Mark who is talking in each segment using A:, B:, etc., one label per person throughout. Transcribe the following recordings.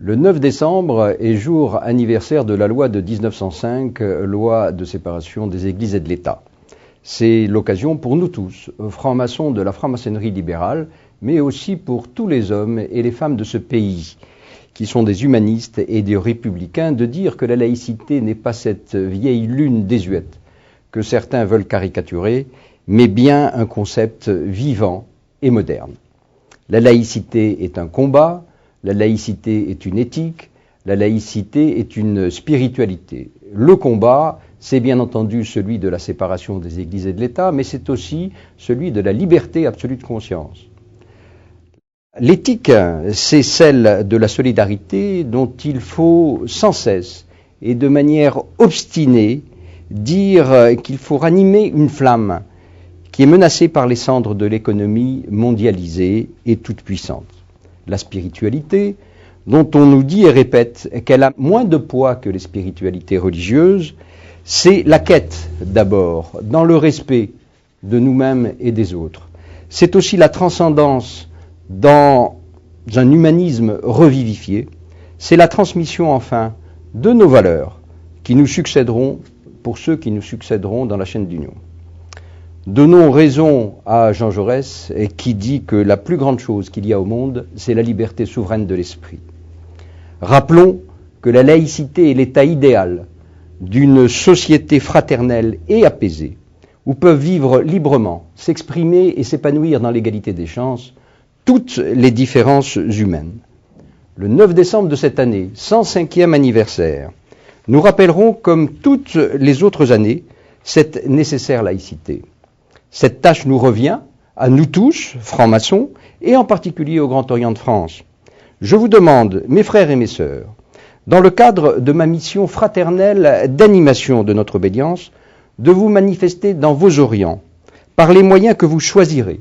A: Le 9 décembre est jour anniversaire de la loi de 1905, loi de séparation des églises et de l'État. C'est l'occasion pour nous tous, francs-maçons de la franc-maçonnerie libérale, mais aussi pour tous les hommes et les femmes de ce pays, qui sont des humanistes et des républicains, de dire que la laïcité n'est pas cette vieille lune désuète que certains veulent caricaturer, mais bien un concept vivant et moderne. La laïcité est un combat, la laïcité est une éthique, la laïcité est une spiritualité. Le combat, c'est bien entendu celui de la séparation des églises et de l'État, mais c'est aussi celui de la liberté absolue de conscience. L'éthique, c'est celle de la solidarité dont il faut sans cesse et de manière obstinée dire qu'il faut ranimer une flamme qui est menacée par les cendres de l'économie mondialisée et toute puissante. La spiritualité, dont on nous dit et répète qu'elle a moins de poids que les spiritualités religieuses, c'est la quête d'abord, dans le respect de nous-mêmes et des autres. C'est aussi la transcendance dans un humanisme revivifié. C'est la transmission enfin de nos valeurs qui nous succéderont pour ceux qui nous succéderont dans la chaîne d'union. Donnons raison à Jean Jaurès qui dit que la plus grande chose qu'il y a au monde, c'est la liberté souveraine de l'esprit. Rappelons que la laïcité est l'état idéal d'une société fraternelle et apaisée, où peuvent vivre librement, s'exprimer et s'épanouir dans l'égalité des chances toutes les différences humaines. Le 9 décembre de cette année, 105e anniversaire, nous rappellerons, comme toutes les autres années, cette nécessaire laïcité. Cette tâche nous revient, à nous tous, francs-maçons, et en particulier au Grand Orient de France. Je vous demande, mes frères et mes sœurs, dans le cadre de ma mission fraternelle d'animation de notre obédience, de vous manifester dans vos Orients, par les moyens que vous choisirez,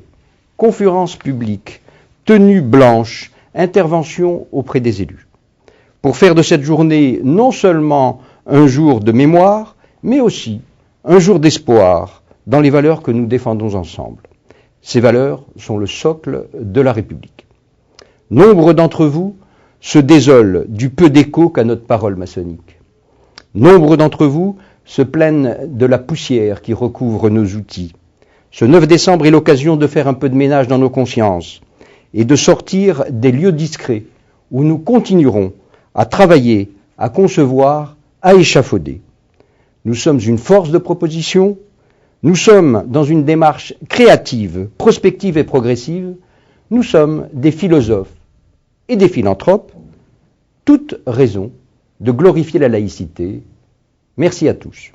A: conférences publiques, tenues blanches, interventions auprès des élus, pour faire de cette journée non seulement un jour de mémoire, mais aussi un jour d'espoir, dans les valeurs que nous défendons ensemble. Ces valeurs sont le socle de la République. Nombre d'entre vous se désolent du peu d'écho qu'a notre parole maçonnique. Nombre d'entre vous se plaignent de la poussière qui recouvre nos outils. Ce 9 décembre est l'occasion de faire un peu de ménage dans nos consciences et de sortir des lieux discrets où nous continuerons à travailler, à concevoir, à échafauder. Nous sommes une force de proposition. Nous sommes dans une démarche créative, prospective et progressive. Nous sommes des philosophes et des philanthropes. Toute raison de glorifier la laïcité. Merci à tous.